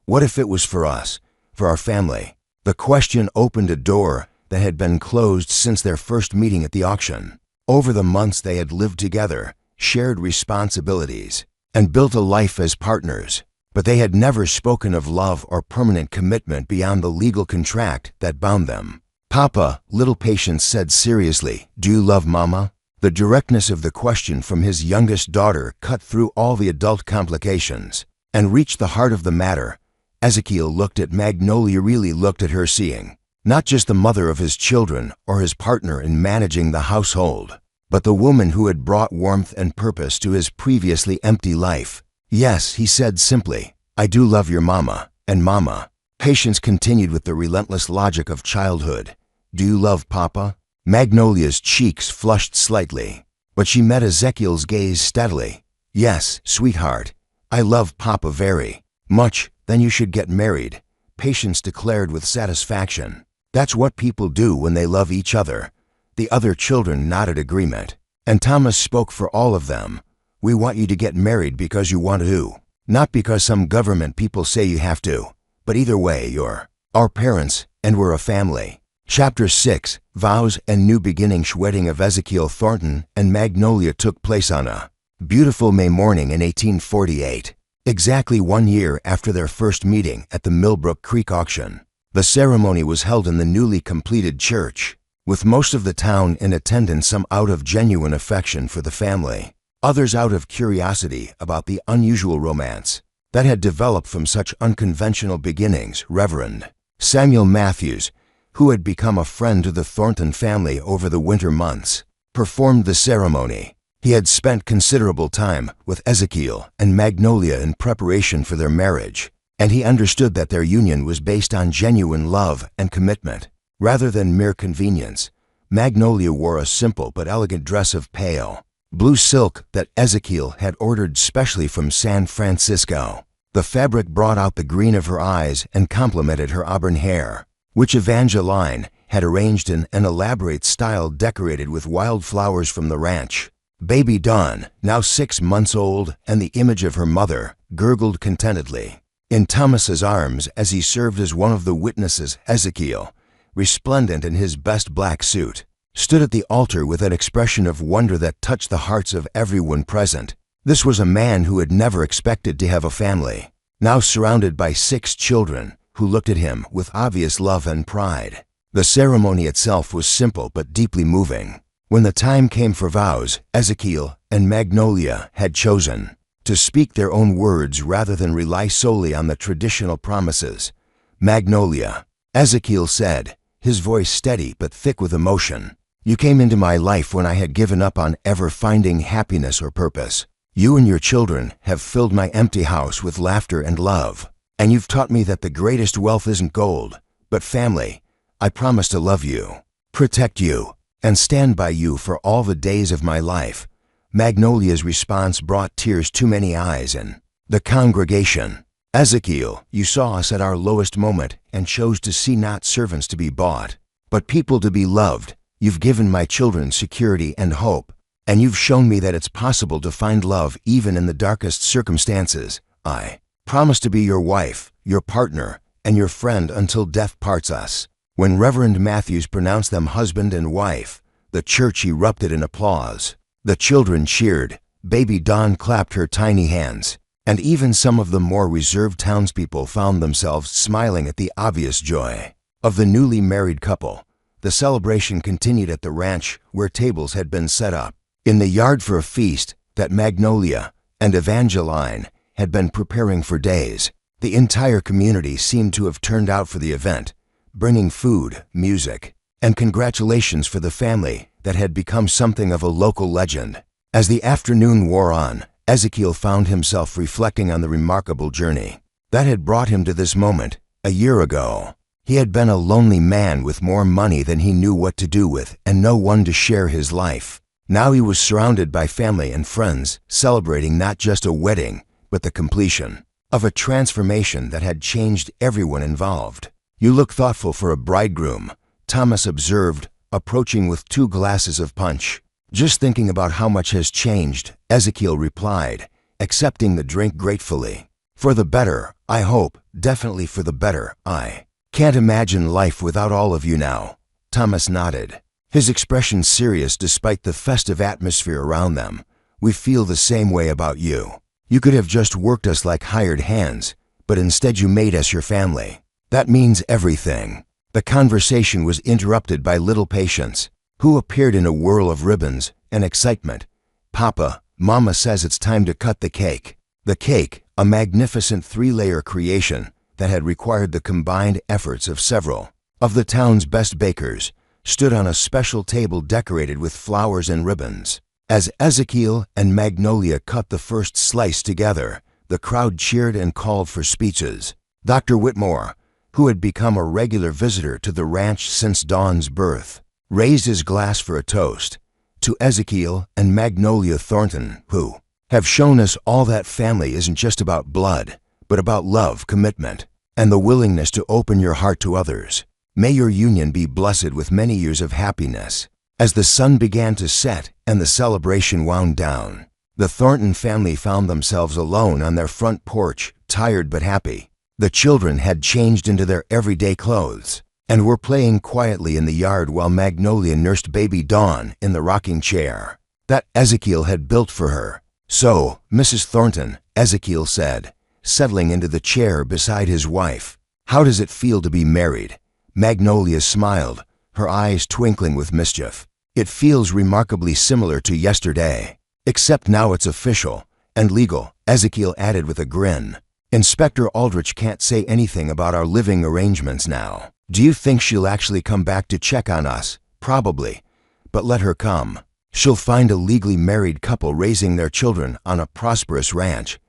What if it was for us, for our family? The question opened a door that had been closed since their first meeting at the auction. Over the months they had lived together, shared responsibilities, and built a life as partners. But they had never spoken of love or permanent commitment beyond the legal contract that bound them. Papa, little Patience said seriously, do you love Mama? The directness of the question from his youngest daughter cut through all the adult complications and reached the heart of the matter. Ezekiel looked at Magnolia, really looked at her, seeing not just the mother of his children or his partner in managing the household, but the woman who had brought warmth and purpose to his previously empty life. Yes, he said simply, I do love your Mama, and Mama. Patience continued with the relentless logic of childhood. Do you love Papa? Magnolia's cheeks flushed slightly, but she met Ezekiel's gaze steadily. Yes, sweetheart, I love Papa very much. Then you should get married, Patience declared with satisfaction. That's what people do when they love each other. The other children nodded agreement, and Thomas spoke for all of them. We want you to get married because you want to, not because some government people say you have to. But either way, you're our parents, and we're a family. Chapter 6, Vows and New Beginnings. Wedding of Ezekiel Thornton and Magnolia took place on a beautiful May morning in 1848, exactly 1 year after their first meeting at the Millbrook Creek auction. The ceremony was held in the newly completed church, with most of the town in attendance, some out of genuine affection for the family, others out of curiosity about the unusual romance that had developed from such unconventional beginnings. Reverend Samuel Matthews, who had become a friend to the Thornton family over the winter months, performed the ceremony. He had spent considerable time with Ezekiel and Magnolia in preparation for their marriage, and he understood that their union was based on genuine love and commitment, rather than mere convenience. Magnolia wore a simple but elegant dress of pale blue silk that Ezekiel had ordered specially from San Francisco. The fabric brought out the green of her eyes and complemented her auburn hair, which Evangeline had arranged in an elaborate style decorated with wildflowers from the ranch. Baby Dawn, now 6 months old and the image of her mother, gurgled contentedly. In Thomas's arms, as he served as one of the witnesses, Ezekiel, resplendent in his best black suit, stood at the altar with an expression of wonder that touched the hearts of everyone present. This was a man who had never expected to have a family, now surrounded by 6 children who looked at him with obvious love and pride. The ceremony itself was simple but deeply moving. When the time came for vows, Ezekiel and Magnolia had chosen to speak their own words rather than rely solely on the traditional promises. Magnolia, Ezekiel said, his voice steady but thick with emotion, "You came into my life when I had given up on ever finding happiness or purpose. You and your children have filled my empty house with laughter and love. And you've taught me that the greatest wealth isn't gold, but family. I promise to love you, protect you, and stand by you for all the days of my life." Magnolia's response brought tears to many eyes in the congregation. "Ezekiel, you saw us at our lowest moment and chose to see not servants to be bought, but people to be loved. You've given my children security and hope, and you've shown me that it's possible to find love even in the darkest circumstances. I promise to be your wife, your partner, and your friend until death parts us." When Reverend Matthews pronounced them husband and wife, the church erupted in applause. The children cheered, baby Dawn clapped her tiny hands, and even some of the more reserved townspeople found themselves smiling at the obvious joy of the newly married couple. The celebration continued at the ranch where tables had been set up in the yard for a feast that Magnolia and Evangeline had been preparing for days. The entire community seemed to have turned out for the event, bringing food, music, and congratulations for the family that had become something of a local legend. As the afternoon wore on, Ezekiel found himself reflecting on the remarkable journey that had brought him to this moment. A year ago, he had been a lonely man with more money than he knew what to do with and no one to share his life. Now he was surrounded by family and friends, celebrating not just a wedding, but the completion of a transformation that had changed everyone involved. "You look thoughtful for a bridegroom," Thomas observed, approaching with 2 glasses of punch. "Just thinking about how much has changed," Ezekiel replied, accepting the drink gratefully. "For the better, I hope, definitely for the better. I can't imagine life without all of you now." Thomas nodded, his expression serious despite the festive atmosphere around them. "We feel the same way about you. You could have just worked us like hired hands, but instead you made us your family. That means everything." The conversation was interrupted by little Patience, who appeared in a whirl of ribbons and excitement. "Papa, Mama says it's time to cut the cake." The cake, a magnificent 3-layer creation that had required the combined efforts of several of the town's best bakers, stood on a special table decorated with flowers and ribbons. As Ezekiel and Magnolia cut the first slice together, the crowd cheered and called for speeches. Dr. Whitmore, who had become a regular visitor to the ranch since Dawn's birth, raised his glass for a toast to Ezekiel and Magnolia Thornton, who have shown us all that family isn't just about blood, but about love, commitment, and the willingness to open your heart to others. May your union be blessed with many years of happiness. As the sun began to set and the celebration wound down, the Thornton family found themselves alone on their front porch, tired but happy. The children had changed into their everyday clothes and were playing quietly in the yard while Magnolia nursed baby Dawn in the rocking chair that Ezekiel had built for her. "So, Mrs. Thornton," Ezekiel said, settling into the chair beside his wife, "how does it feel to be married?" Magnolia smiled, her eyes twinkling with mischief. "It feels remarkably similar to yesterday, except now it's official and legal," Ezekiel added with a grin. "Inspector Aldrich can't say anything about our living arrangements now. Do you think she'll actually come back to check on us? Probably. But let her come. She'll find a legally married couple raising their children on a prosperous ranch.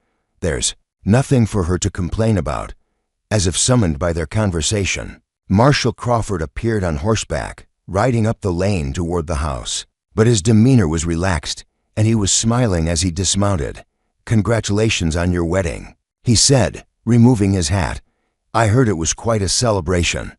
There's nothing for her to complain about." As if summoned by their conversation, Marshal Crawford appeared on horseback, riding up the lane toward the house. But his demeanor was relaxed, and he was smiling as he dismounted. "Congratulations on your wedding," he said, removing his hat. "I heard it was quite a celebration."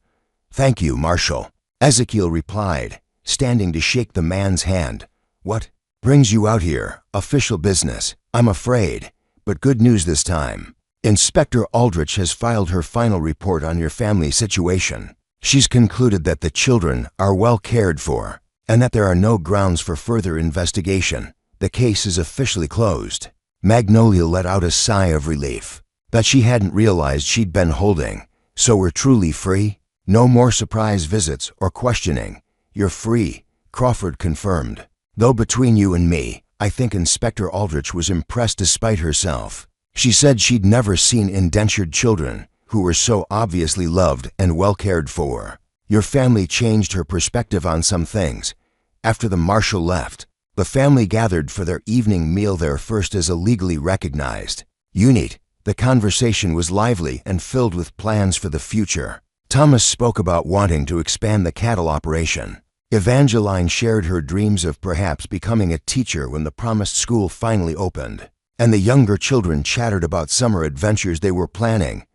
"Thank you, Marshal," Ezekiel replied, standing to shake the man's hand. "What brings you out here? Official business, I'm afraid, but good news this time." Inspector Aldrich has filed her final report on your family situation. She's concluded that the children are well cared for and that there are no grounds for further investigation. The case is officially closed." Magnolia let out a sigh of relief that she hadn't realized she'd been holding. "So we're truly free? No more surprise visits or questioning. You're free," Crawford confirmed. "Though between you and me, I think Inspector Aldrich was impressed despite herself. She said she'd never seen indentured children who were so obviously loved and well cared for. Your family changed her perspective on some things. After the marshal left, the family gathered for their evening meal there, first as a legally recognized unit. The conversation was lively and filled with plans for the future. Thomas spoke about wanting to expand the cattle operation. Evangeline shared her dreams of perhaps becoming a teacher when the promised school finally opened. And the younger children chattered about summer adventures they were planning.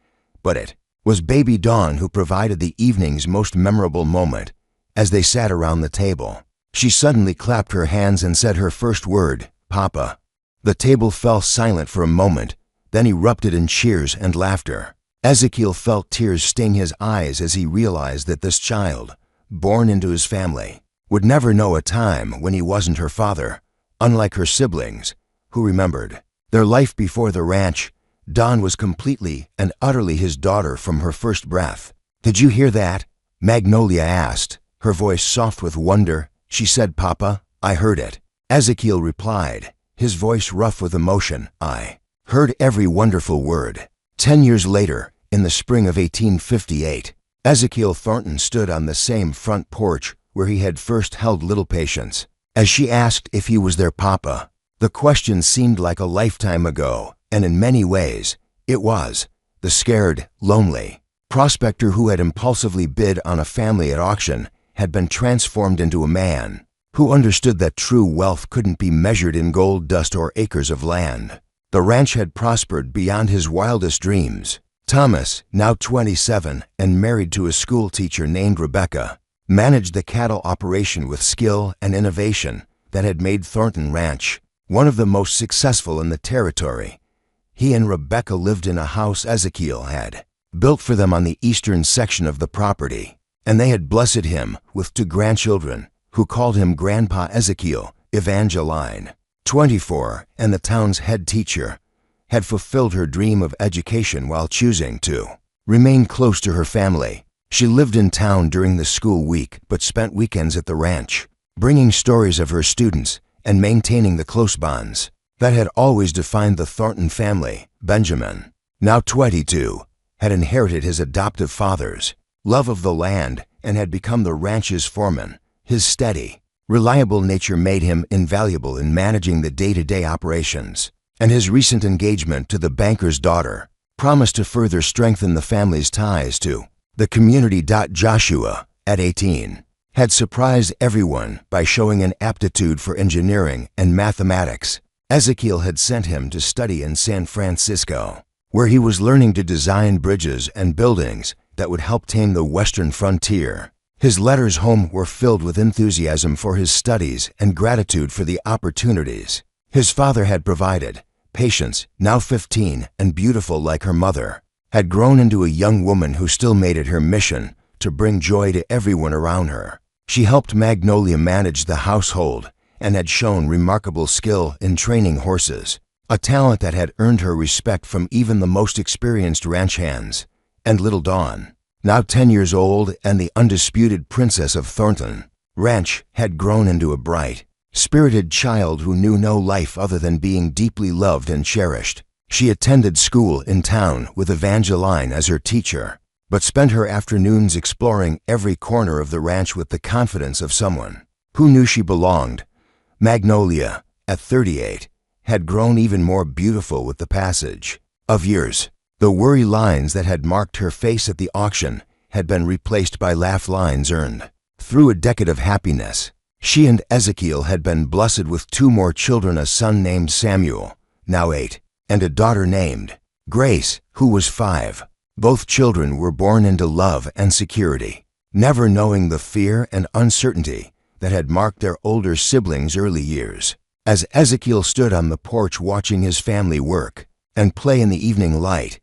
But it was baby Dawn who provided the evening's most memorable moment. As they sat around the table, she suddenly clapped her hands and said her first word, "Papa." The table fell silent for a moment, then erupted in cheers and laughter. Ezekiel felt tears sting his eyes as he realized that this child, born into his family, would never know a time when he wasn't her father. Unlike her siblings, who remembered their life before the ranch, Dawn was completely and utterly his daughter from her first breath. "Did you hear that?" Magnolia asked, her voice soft with wonder. "She said, 'Papa.' I heard it." Ezekiel replied, his voice rough with emotion. "I heard every wonderful word." 10 years later, in the spring of 1858, Ezekiel Thornton stood on the same front porch where he had first held little Patience. As she asked if he was their papa, the question seemed like a lifetime ago, and in many ways, it was. The scared, lonely prospector who had impulsively bid on a family at auction had been transformed into a man who understood that true wealth couldn't be measured in gold dust or acres of land. The ranch had prospered beyond his wildest dreams. Thomas, now 27 and married to a school teacher named Rebecca, managed the cattle operation with skill and innovation that had made Thornton Ranch one of the most successful in the territory. He and Rebecca lived in a house Ezekiel had built for them on the eastern section of the property, and they had blessed him with 2 grandchildren who called him Grandpa Ezekiel. Evangeline, 24, and the town's head teacher, had fulfilled her dream of education while choosing to remain close to her family. She lived in town during the school week but spent weekends at the ranch, bringing stories of her students and maintaining the close bonds that had always defined the Thornton family. Benjamin, now 22, had inherited his adoptive father's love of the land and had become the ranch's foreman. His steady, reliable nature made him invaluable in managing the day-to-day operations, and his recent engagement to the banker's daughter promised to further strengthen the family's ties to the community. Joshua, at 18, had surprised everyone by showing an aptitude for engineering and mathematics. Ezekiel had sent him to study in San Francisco, where he was learning to design bridges and buildings that would help tame the western frontier. His letters home were filled with enthusiasm for his studies and gratitude for the opportunities his father had provided. Patience, now 15 and beautiful like her mother, had grown into a young woman who still made it her mission to bring joy to everyone around her. She helped Magnolia manage the household and had shown remarkable skill in training horses, a talent that had earned her respect from even the most experienced ranch hands. And little Dawn, now 10 years old and the undisputed princess of Thornton Ranch, had grown into a bright, spirited child who knew no life other than being deeply loved and cherished. She attended school in town with Evangeline as her teacher, but spent her afternoons exploring every corner of the ranch with the confidence of someone who knew she belonged. Magnolia, at 38, had grown even more beautiful with the passage of years. The worry lines that had marked her face at the auction had been replaced by laugh lines earned through a decade of happiness. She and Ezekiel had been blessed with 2 more children, a son named Samuel, now 8, and a daughter named Grace, who was 5. Both children were born into love and security, never knowing the fear and uncertainty that had marked their older siblings' early years. As Ezekiel stood on the porch watching his family work and play in the evening light,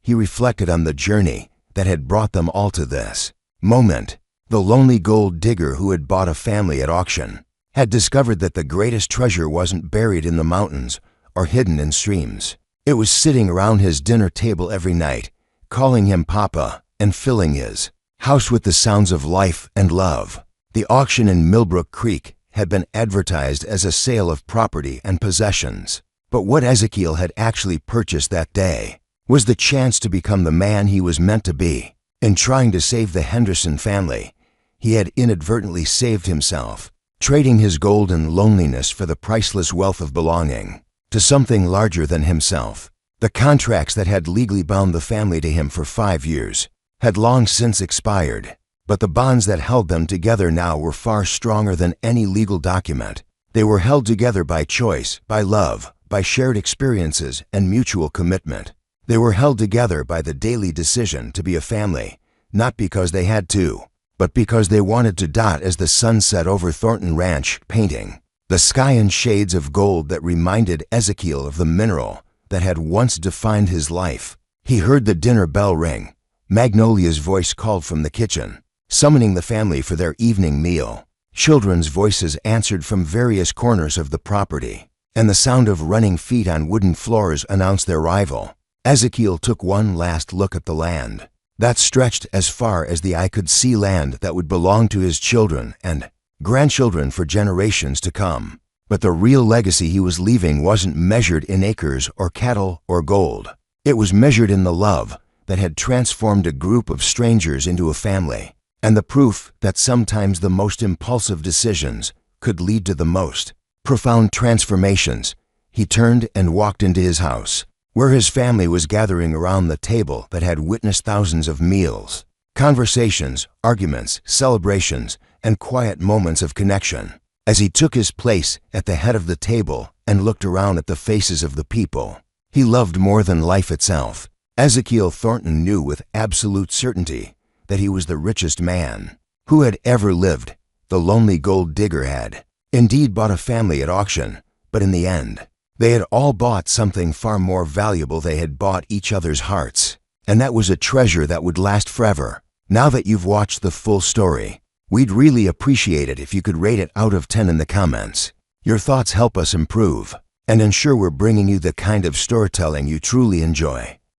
he reflected on the journey that had brought them all to this moment. The lonely gold digger who had bought a family at auction had discovered that the greatest treasure wasn't buried in the mountains or hidden in streams. It was sitting around his dinner table every night, calling him Papa and filling his house with the sounds of life and love. The auction in Millbrook Creek had been advertised as a sale of property and possessions. But what Ezekiel had actually purchased that day was the chance to become the man he was meant to be. In trying to save the Henderson family, he had inadvertently saved himself, trading his gold and loneliness for the priceless wealth of belonging to something larger than himself. The contracts that had legally bound the family to him for 5 years had long since expired, but the bonds that held them together now were far stronger than any legal document. They were held together by choice, by love, by shared experiences and mutual commitment. They were held together by the daily decision to be a family, not because they had to, but because they wanted to. As the sun set over Thornton Ranch, painting the sky in shades of gold that reminded Ezekiel of the mineral that had once defined his life, he heard the dinner bell ring. Magnolia's voice called from the kitchen, summoning the family for their evening meal. Children's voices answered from various corners of the property, and the sound of running feet on wooden floors announced their arrival. Ezekiel took one last look at the land that stretched as far as the eye could see, land that would belong to his children and grandchildren for generations to come. But the real legacy he was leaving wasn't measured in acres or cattle or gold. It was measured in the love that had transformed a group of strangers into a family, and the proof that sometimes the most impulsive decisions could lead to the most profound transformations. He turned and walked into his house, where his family was gathering around the table that had witnessed thousands of meals, conversations, arguments, celebrations, and quiet moments of connection. As he took his place at the head of the table and looked around at the faces of the people he loved more than life itself, Ezekiel Thornton knew with absolute certainty that he was the richest man who had ever lived. The lonely gold digger had indeed bought a family at auction, but in the end, they had all bought something far more valuable. They had bought each other's hearts, and that was a treasure that would last forever. Now that you've watched the full story, we'd really appreciate it if you could rate it out of 10 in the comments. Your thoughts help us improve and ensure we're bringing you the kind of storytelling you truly enjoy.